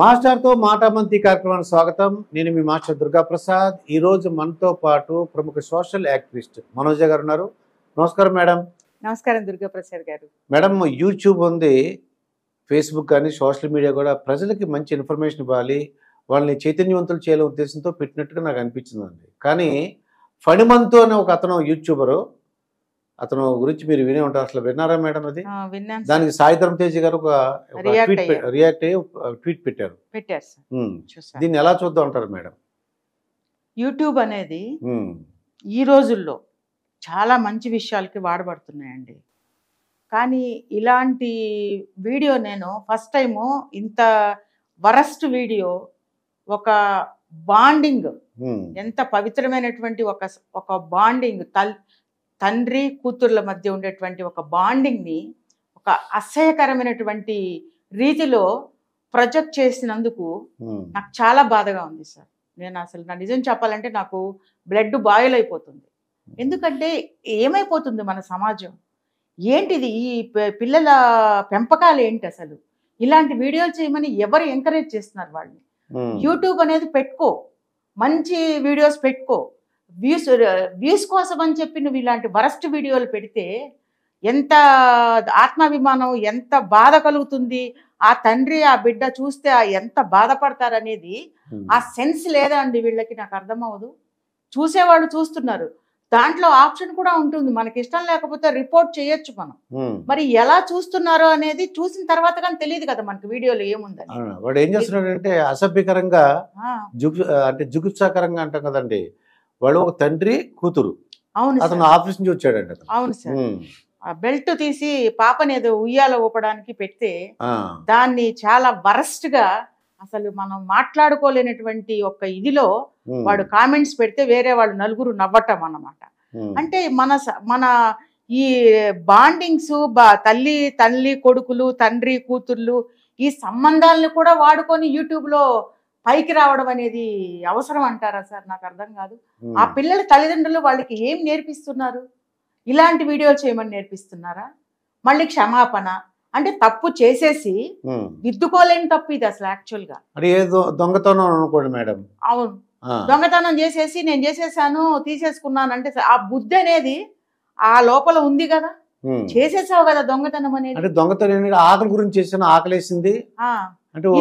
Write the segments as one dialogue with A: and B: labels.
A: మాస్టర్తో మాటామంతి కార్యక్రమానికి స్వాగతం. నేను మీ మాస్టర్ దుర్గా ప్రసాద్. ఈరోజు మనతో పాటు ప్రముఖ సోషల్ యాక్టివిస్ట్ మనోజ గారు ఉన్నారు. నమస్కారం మేడం.
B: నమస్కారం దుర్గా ప్రసాద్ గారు.
A: మేడం, యూట్యూబ్ ఉంది, ఫేస్బుక్ కానీ సోషల్ మీడియా కూడా ప్రజలకి మంచి ఇన్ఫర్మేషన్ ఇవ్వాలి, వాళ్ళని చైతన్యవంతులు చేయాలనే ఉద్దేశంతో పెట్టినట్టుగా నాకు అనిపించిందండి. కానీ ఫణిమంతు అనే ఒక అతను యూట్యూబరు, అతను గురించి మీరు వినే ఉంటారు. అసలు విన్నారా మేడం? అది దానికి సాయి ధర్మ తేజ్ గారు ఒక రియాక్ట్ అయ్యి ట్వీట్ పెట్టారు. దీన్ని ఎలా చూద్దాం అంటారు మేడం?
B: యూట్యూబ్ అనేది ఈ రోజుల్లో చాలా మంచి విషయాలకి వాడబడుతున్నాయండి. కానీ ఇలాంటి వీడియో నేను ఫస్ట్ టైము ఇంత వరస్ట్ వీడియో, ఒక బాండింగ్, ఎంత పవిత్రమైనటువంటి ఒక బాండింగ్, తండ్రి కూతుర్ల మధ్య ఉండేటువంటి ఒక బాండింగ్ని ఒక అసహ్యకరమైనటువంటి రీతిలో ప్రొజెక్ట్ చేసినందుకు నాకు చాలా బాధగా ఉంది సార్. నేను అసలు నా నిజం చెప్పాలంటే నాకు బ్లడ్ బాయిల్ అయిపోతుంది. ఎందుకంటే ఏమైపోతుంది మన సమాజం? ఏంటిది? ఈ పిల్లల పెంపకాలు ఏంటి అసలు? ఇలాంటి వీడియోలు చేయమని ఎవరు ఎంకరేజ్ చేస్తున్నారు వాళ్ళని? యూట్యూబ్ అనేది పెట్టుకో, మంచి వీడియోస్ పెట్టుకో, వ్యూస్ కోసం అని చెప్పి నువ్వు ఇలాంటి వరస్ట్ వీడియోలు పెడితే ఎంత ఆత్మాభిమానం, ఎంత బాధ కలుగుతుంది. ఆ తండ్రి ఆ బిడ్డ చూస్తే ఎంత బాధపడతారనేది ఆ సెన్స్ లేదా అండి వీళ్ళకి? నాకు అర్థం అవ్వదు. చూసేవాళ్ళు చూస్తున్నారు, దాంట్లో ఆప్షన్ కూడా ఉంటుంది, మనకి ఇష్టం లేకపోతే రిపోర్ట్ చేయొచ్చు మనం. మరి ఎలా చూస్తున్నారో అనేది చూసిన తర్వాత కానీ తెలియదు కదా మనకి వీడియోలో ఏముందని.
A: వాడు ఏం చేస్తున్నాడంటే అసభ్యకరంగా, అంటే జుగుప్సాకరంగా అంటాం కదండి. వాడు ఒక తండ్రి కూతురు,
B: అవును,
A: అతను ఆఫీస్ నుంచి వచ్చాడంట.
B: అవును సార్. ఆ బెల్ట్ తీసి పాపని ఏదో ఉయ్యాల ఊపడానికి పెడితే దాన్ని చాలా వరస్ట్ గా, అసలు మనం మాట్లాడుకోలేనటువంటి ఒక ఇదిలో వాడు కామెంట్స్ పెడితే వేరే వాళ్ళు నలుగురు నవ్వటం అన్నమాట. అంటే మన ఈ బాండింగ్స్, తల్లి కొడుకులు, తండ్రి కూతుర్లు, ఈ సంబంధాలను కూడా వాడుకొని యూట్యూబ్ లో పైకి రావడం అనేది అవసరం అంటారా సార్? నాకు అర్థం కాదు. ఆ పిల్లల తల్లిదండ్రులు వాళ్ళకి ఏం నేర్పిస్తున్నారు? ఇలాంటి వీడియోలు చేయమని నేర్పిస్తున్నారా? మళ్ళీ క్షమాపణ అంటే తప్పు చేసేసి దిద్దుకోలేని తప్పు ఇది అసలు యాక్చువల్ గా.
A: దొంగతనం అనుకోండి మేడం.
B: అవును, దొంగతనం చేసేసి నేను చేసేసాను, తీసేసుకున్నాను అంటే ఆ బుద్ధి అనేది ఆ లోపల ఉంది కదా. చేసేసావు కదా దొంగతనం అనేది.
A: అంటే దొంగతనం ఆకలి గురించి చేసాను, ఆకలేసింది.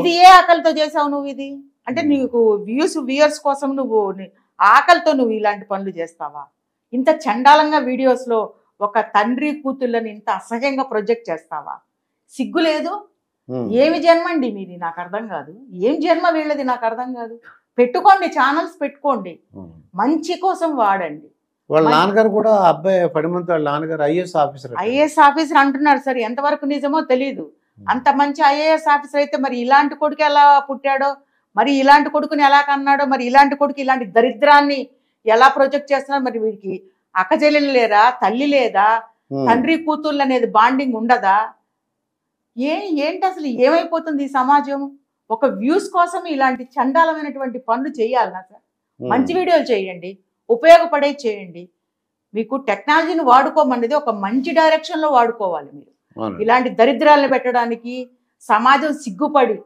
B: ఇది ఏ ఆకలితో చేసావు నువ్వు? ఇది అంటే నీకు వ్యూయర్స్ కోసం నువ్వు ఆకలితో నువ్వు ఇలాంటి పనులు చేస్తావా? ఇంత చండాలంగా వీడియోస్ లో ఒక తండ్రి కూతుళ్ళని ఇంత అసహ్యంగా ప్రొజెక్ట్ చేస్తావా? సిగ్గు లేదు? ఏమి జన్మ అండి మీది? నాకు అర్థం కాదు. ఏం జన్మ వీళ్ళది? నాకు అర్థం కాదు. పెట్టుకోండి, ఛానల్స్ పెట్టుకోండి, మంచి కోసం వాడండి.
A: వాళ్ళ నాన్నగారు కూడా అబ్బాయి ఫణిమంతు వాళ్ళ నాన్నగారు ఐఏఎస్
B: ఆఫీసర్ అంటున్నారు సార్. ఎంతవరకు నిజమో తెలీదు. అంత మంచి ఐఏఎస్ ఆఫీసర్ అయితే మరి ఇలాంటి కొడుకు ఎలా పుట్టాడో, మరి ఇలాంటి కొడుకుని ఎలా కన్నాడో, మరి ఇలాంటి కొడుకు ఇలాంటి దరిద్రాన్ని ఎలా ప్రొజెక్ట్ చేస్తున్నాడు? మరి వీడికి అక్కచెల్లెలు లేరా? తల్లి లేదా? తండ్రి కూతుళ్ళు అనేది బాండింగ్ ఉండదా? ఏంటి అసలు? ఏమైపోతుంది ఈ సమాజం? ఒక వ్యూస్ కోసం ఇలాంటి చండాలమైనటువంటి పనులు చేయాలన్నా సార్? మంచి వీడియోలు చేయండి, ఉపయోగపడే చేయండి. మీకు టెక్నాలజీని వాడుకోమన్నది ఒక మంచి డైరెక్షన్ లో వాడుకోవాలి. మీరు ఇలాంటి దరిద్రాలను పెట్టడానికి సమాజం సిగ్గుపడి,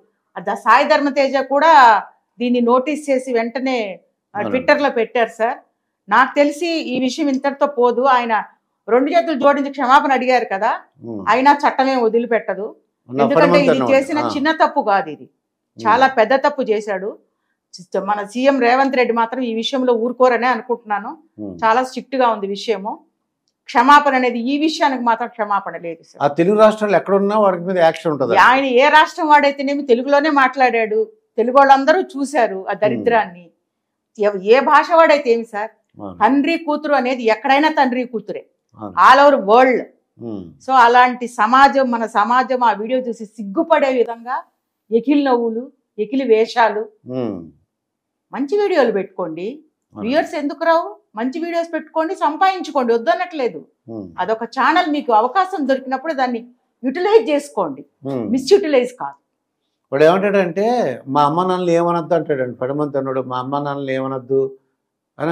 B: సాయి ధర్మ తేజ కూడా దీన్ని నోటీస్ చేసి వెంటనే ట్విట్టర్ లో పెట్టారు సార్. నాకు తెలిసి ఈ విషయం ఇంతటితో పోదు. ఆయన 2 చేతులు జోడించి క్షమాపణ అడిగారు కదా, అయినా చట్టమే వదిలిపెట్టదు. ఎందుకంటే ఇది చేసిన చిన్న తప్పు కాదు, ఇది చాలా పెద్ద తప్పు చేశాడు. మన సీఎం రేవంత్ రెడ్డి మాత్రం ఈ విషయంలో ఊరుకోరనే అనుకుంటున్నాను. చాలా స్ట్రిక్ట్ గా ఉంది విషయము. క్షమాపణ అనేది ఈ విషయానికి మాత్రం క్షమాపణ లేదు సార్.
A: ఆ తెలుగు రాష్ట్రాలు ఎక్కడున్నా వాడి మీద యాక్షన్ ఉంటుంది.
B: ఆయన ఏ రాష్ట్రం వాడైతేనేమి తెలుగులోనే మాట్లాడాడు, తెలుగు వాళ్ళందరూ చూశారు ఆ దరిద్రాన్ని. ఏ భాష వాడైతే ఏమి సార్? తండ్రి కూతురు అనేది ఎక్కడైనా తండ్రి కూతురే, ఆల్ ఓవర్ వరల్డ్. సో అలాంటి సమాజం, మన సమాజం ఆ వీడియో చూసి సిగ్గుపడే విధంగా ఎకిలి నవ్వులు, ఎకిలి వేషాలు. మంచి వీడియోలు పెట్టుకోండి, వ్యూయర్స్ ఎందుకు రావు? మంచి వీడియోస్ పెట్టుకోండి, సంపాదించుకోండి, వద్దనట్లేదు. అదొక ఛానల్, మీకు అవకాశం దొరికినప్పుడు దాన్ని యూటిలైజ్ చేసుకోండి, మిస్యూటిలైజ్ కాదు.
A: వాడు ఏమంటాడంటే మా అమ్మ నాన్నలు ఏమనొద్దు అంటాడండి. ఫణిమంతు అన్నాడు, మా అమ్మ నాన్నలు ఏమనొద్దు అని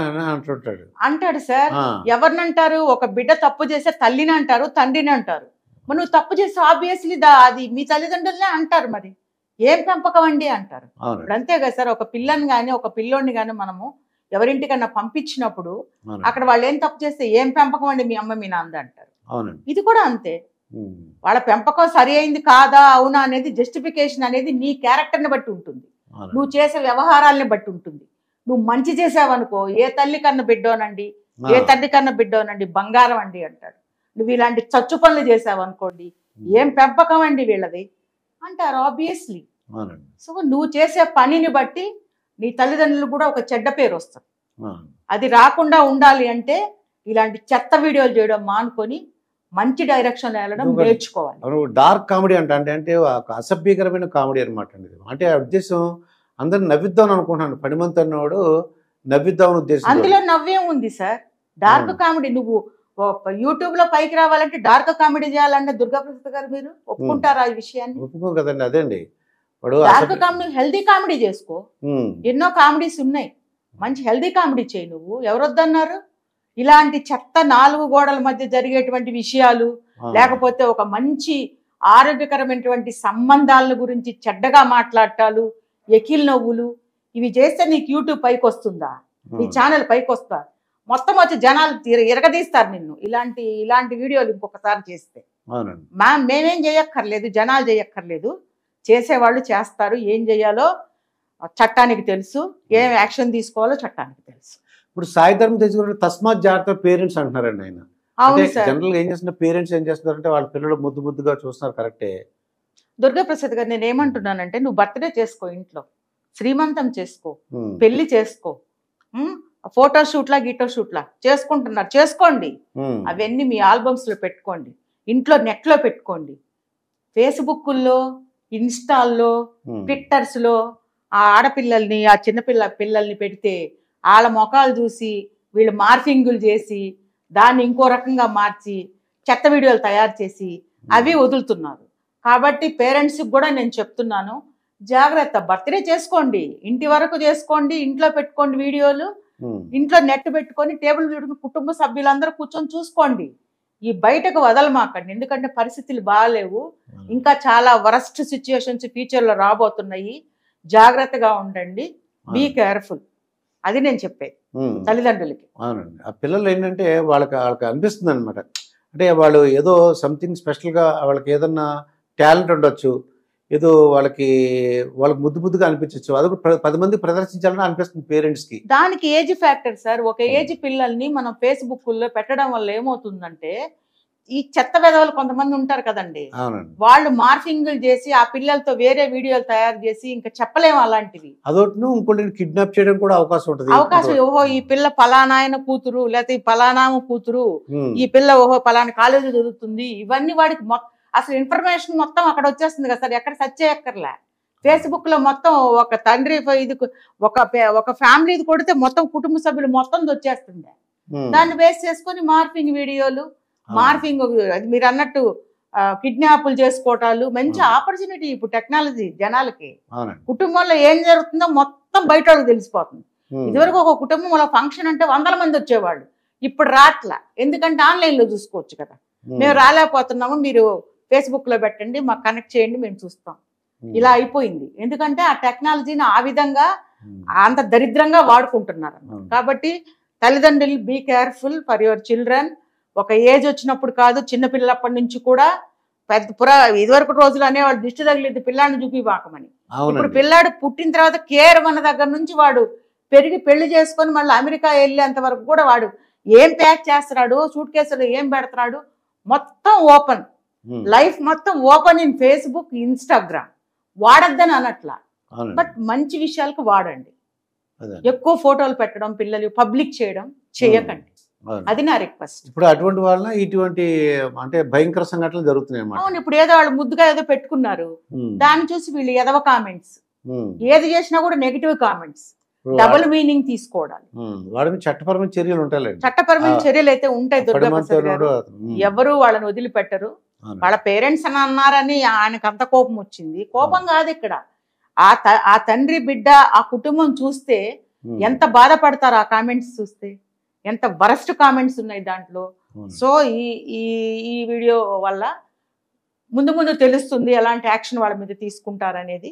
B: అంటాడు సార్. ఎవరినంటారు? ఒక బిడ్డ తప్పు చేస్తే తల్లిని అంటారు, తండ్రిని అంటారు. మరి నువ్వు తప్పు చేస్తే ఆబ్వియస్లీ అది మీ తల్లిదండ్రులనే అంటారు. మరి ఏం పెంపకం అండి అంటారు.
A: అవునండి.
B: ఇప్పుడు అంతే కదా సార్, ఒక పిల్లని కానీ ఒక పిల్లోడిని కానీ మనము ఎవరింటికన్నా పంపించినప్పుడు అక్కడ వాళ్ళు ఏం తప్పు చేస్తే ఏం పెంపకం అండి మీ అమ్మ మీ నాన్న అంటారు.
A: అవునండి.
B: ఇది కూడా అంతే. వాళ్ళ పెంపకం సరి అయింది కాదా అవునా అనేది జస్టిఫికేషన్ అనేది నీ క్యారెక్టర్ని బట్టి ఉంటుంది, నువ్వు చేసే వ్యవహారాలని బట్టి ఉంటుంది. నువ్వు మంచి చేసావనుకో ఏ తల్లి కన్నా బిడ్డోనండి, ఏ తండ్రి కన్నా బిడ్డోనండి, బంగారం అండి అంటాడు. నువ్వు ఇలాంటి చచ్చు పనులు చేసావనుకోండి ఏం పెంపకం అండి వీళ్ళది అంటారు ఆబ్వియస్లీ. సో నువ్వు చేసే పనిని బట్టి నీ తల్లిదండ్రులు కూడా ఒక చెడ్డ పేరు వస్తుంది. అది రాకుండా ఉండాలి అంటే ఇలాంటి చెత్త వీడియోలు చేయడం మానుకొని మంచి డైరెక్షన్ వెళ్ళడం నేర్చుకోవాలి.
A: డార్క్ కామెడీ అంటే ఒక అసభ్యకరమైన కామెడీ అనమాట అండి. అంటే ఆ ఉద్దేశం అందరిని నవ్విద్దాం అనుకుంటున్నాను. పనిమంతు అన్నవాడు నవ్విద్దామని ఉద్దేశం.
B: అందులో నవ్వే ఉంది సార్. డార్క్ కామెడీ నువ్వు యూట్యూబ్ లో పైకి రావాలంటే డార్క్ కామెడీ చేయాలంటే దుర్గాప్రసాద్ గారు మీరు ఒప్పుకుంటారా ఈ విషయాన్ని?
A: ఒప్పుకో కదండి. అదేండి
B: డార్క్ కామెడీ, హెల్దీ కామెడీ చేసుకో. ఎన్నో కామెడీస్ ఉన్నాయి, మంచి హెల్దీ కామెడీ చేయి. నువ్వు ఎవరొద్దన్నారు? ఇలాంటి చెత్త 4 గోడల మధ్య జరిగేటువంటి విషయాలు, లేకపోతే ఒక మంచి ఆరోగ్యకరమైనటువంటి సంబంధాల గురించి చెడ్డగా మాట్లాడటాలు, ఎకిల్ నవ్వులు, ఇవి చేస్తే నీకు యూట్యూబ్ పైకి వస్తుందా? నీ ఛానల్ పైకి వస్తా? మొత్తం వచ్చి జనాలు ఎరగదీస్తారు నిన్ను ఇలాంటి వీడియోలు ఇంకొకసారి చేస్తే. మేమేం చేయక్కర్లేదు, జనాలు చేయక్కర్లేదు, చేసేవాళ్ళు చేస్తారు. ఏం చేయాలో చట్టానికి తెలుసు, ఏం యాక్షన్ తీసుకోవాలో చట్టానికి తెలుసు.
A: ఇప్పుడు సాయి ధర్మ తెచ్చుకుంటే తస్మాత్ జాగ్రత్త పేరెంట్స్ అంటున్నారండి ఆయన. జనరల్ గా ఏం చేస్తున్నారు పేరెంట్స్, ఏం చేస్తున్నారంటే వాళ్ళ పిల్లలు ముద్దుగా చూస్తున్నారు. కరెక్టే
B: దుర్గాప్రసాద్ గారు, నేను ఏమంటున్నానంటే నువ్వు బర్త్డే చేసుకో, ఇంట్లో శ్రీమంతం చేసుకో, పెళ్లి చేసుకో, ఫోటో షూట్లా గీటో షూట్లా చేసుకుంటున్నారు, చేసుకోండి. అవన్నీ మీ ఆల్బమ్స్ లో పెట్టుకోండి, ఇంట్లో నెట్ లో పెట్టుకోండి, ఫేస్బుక్లో, ఇన్స్టాల్లో, ట్విట్టర్స్ లో ఆ ఆడపిల్లల్ని, ఆ పిల్లల్ని పెడితే వాళ్ళ ముఖాలు చూసి వీళ్ళు మార్ఫింగులు చేసి దాన్ని ఇంకో రకంగా మార్చి చెత్త వీడియోలు తయారు చేసి అవి వదులుతున్నారు. కాబట్టి పేరెంట్స్కి కూడా నేను చెప్తున్నాను, జాగ్రత్త. బర్త్డే చేసుకోండి, ఇంటి వరకు చేసుకోండి, ఇంట్లో పెట్టుకోండి వీడియోలు, ఇంట్లో నెట్ పెట్టుకొని టేబుల్ పెట్టుకుని కుటుంబ సభ్యులందరూ కూర్చొని చూసుకోండి. ఈ బయటకు వదలమాకండి, ఎందుకంటే పరిస్థితులు బాగాలేవు. ఇంకా చాలా వరస్ట్ సిచ్యుయేషన్స్ ఫ్యూచర్లో రాబోతున్నాయి. జాగ్రత్తగా ఉండండి, బీ కేర్ఫుల్. అది నేను చెప్పేది తల్లిదండ్రులకి.
A: అవునండి. ఆ పిల్లలు ఏంటంటే వాళ్ళకి అనిపిస్తుంది అనమాట, అంటే వాళ్ళు ఏదో సంథింగ్ స్పెషల్గా వాళ్ళకి ఏదన్నా టాలెంట్ ఉండొచ్చు, ఏదో వాళ్ళకి ముద్దుగా అనిపించవచ్చు, అది 10 మంది ప్రదర్శించాలని అనిపిస్తుంది పేరెంట్స్కి.
B: దానికి ఏజ్ ఫ్యాక్టర్ సార్. ఒక ఏజ్ పిల్లల్ని మనం ఫేస్బుక్లో పెట్టడం వల్ల ఏమవుతుందంటే ఈ చెత్త వెధవలు కొంతమంది ఉంటారు కదండి, వాళ్ళు మార్ఫింగ్లు చేసి ఆ పిల్లలతో వేరే వీడియోలు తయారు చేసి ఇంకా చెప్పలేము అలాంటివి.
A: అదొకటి ఇంకోటి కిడ్నాప్ చేయడం కూడా అవకాశం ఉంటుంది.
B: ఓహో ఈ పిల్ల పలానాయన కూతురు, లేకపోతే పలానామ కూతురు, ఈ పిల్ల ఓహో పలానా కాలేజీ చదువుతుంది, ఇవన్నీ వాడికి అసలు ఇన్ఫర్మేషన్ మొత్తం అక్కడ వచ్చేస్తుంది కదా సార్. ఎక్కడ సెర్చ్ చేయక్కర్లే, ఫేస్బుక్ లో మొత్తం ఒక తండ్రి ఇది ఒక ఫ్యామిలీది కొడితే మొత్తం కుటుంబ సభ్యులు మొత్తం వచ్చేస్తుంది. దాన్ని బేస్ చేసుకొని మార్ఫింగ్ వీడియోలు, మార్ఫింగ్, అది మీరు అన్నట్టు కిడ్నాపులు చేసుకోవటాలు, మంచి ఆపర్చునిటీ ఇప్పుడు టెక్నాలజీ జనాలకి. కుటుంబంలో ఏం జరుగుతుందో మొత్తం బయట వాళ్ళకి తెలిసిపోతుంది. ఇదివరకు ఒక కుటుంబంలో ఫంక్షన్ అంటే 100 మంది వచ్చేవాళ్ళు, ఇప్పుడు రాట్లా. ఎందుకంటే ఆన్లైన్ లో చూసుకోవచ్చు కదా. మేము రాలేకపోతున్నాము, మీరు ఫేస్బుక్ లో పెట్టండి, మాకు కనెక్ట్ చేయండి, మేము చూస్తాం. ఇలా అయిపోయింది. ఎందుకంటే ఆ టెక్నాలజీని ఆ విధంగా అంత దరిద్రంగా వాడుకుంటున్నారు. కాబట్టి తల్లిదండ్రులు be careful for your children. ఒక ఏజ్ వచ్చినప్పుడు కాదు, చిన్నపిల్లలప్పటి నుంచి కూడా ఇదివరకు రోజులు అనేవాడు దిష్టి తగిలింది పిల్లాడిని చూపివాకమని. ఇప్పుడు పిల్లాడు పుట్టిన తర్వాత కేర్ మన దగ్గర నుంచి వాడు పెరిగి పెళ్లి చేసుకొని మళ్ళీ అమెరికా వెళ్ళేంత వరకు కూడా వాడు ఏం ప్యాక్ చేస్తున్నాడు, సూట్ కేసులో ఏం పెడుతున్నాడు, మొత్తం ఓపెన్ లైఫ్, మొత్తం ఓపెన్ ఇన్ ఫేస్బుక్, ఇన్స్టాగ్రామ్. వాడద్దని అనట్లా, బట్ మంచి విషయాలకు వాడండి. ఎక్కువ ఫోటోలు పెట్టడం, పిల్లలు పబ్లిక్ చేయడం చేయకండి, అది నా రిక్వెస్ట్.
A: ఇప్పుడు అటువంటి వలన ఇటువంటి అంటే భయంకర సంఘటనలు జరుగుతున్నాయి.
B: అవును, ఇప్పుడు ఏదో వాళ్ళు ముద్దుగా ఏదో పెట్టుకున్నారు, దాన్ని చూసి వీళ్ళు ఎదవ కామెంట్స్, ఏది చేసినా కూడా నెగిటివ్ కామెంట్స్, డబుల్ మీనింగ్ తీసుకోవడాలి.
A: వాడి మీద చట్టపరమైన చర్యలు ఉంటాయి.
B: చట్టపరమైన చర్యలు అయితే ఉంటాయి దుర్గాప్రసాద్ గారు. ఎవరు వాళ్ళని వదిలిపెట్టరు. వాళ్ళ పేరెంట్స్ అని అన్నారని ఆయనకు అంత కోపం వచ్చింది. కోపం కాదు ఇక్కడ, ఆ తండ్రి బిడ్డ ఆ కుటుంబం చూస్తే ఎంత బాధపడతారు. ఆ కామెంట్స్ చూస్తే ఎంత వరస్ట్ కామెంట్స్ ఉన్నాయి దాంట్లో. సో ఈ వీడియో వల్ల ముందు ముందు తెలుస్తుంది ఎలాంటి యాక్షన్ వాళ్ళ మీద తీసుకుంటారనేది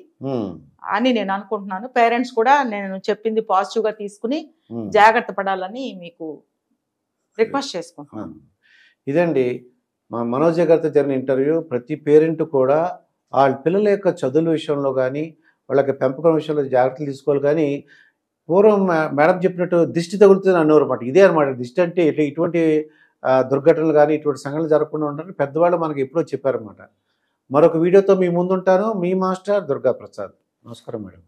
B: అని నేను అనుకుంటున్నాను. పేరెంట్స్ కూడా నేను చెప్పింది పాజిటివ్గా తీసుకుని జాగ్రత్త పడాలని మీకు రిక్వెస్ట్ చేసుకుంటున్నాను.
A: ఇదండి మా మనోజ్ గారితో జరిగిన ఇంటర్వ్యూ. ప్రతి పేరెంట్ కూడా వాళ్ళ పిల్లల యొక్క చదువుల విషయంలో కానీ వాళ్ళకి పెంపకం విషయంలో జాగ్రత్తలు తీసుకోవాలి. కానీ పూర్వం మేడం చెప్పినట్టు దిష్టి తగులుతుంది అనేవారు అన్నమాట. ఇదే అనమాట దిష్టి అంటే ఇటువంటి దుర్ఘటనలు కానీ ఇటువంటి సంఘటనలు జరగకుండా ఉంటారని పెద్దవాళ్ళు మనకి ఎప్పుడో చెప్పారన్నమాట. మరొక వీడియోతో మీ ముందుంటాను. మీ మాస్టర్ దుర్గా ప్రసాద్. నమస్కారం మేడం.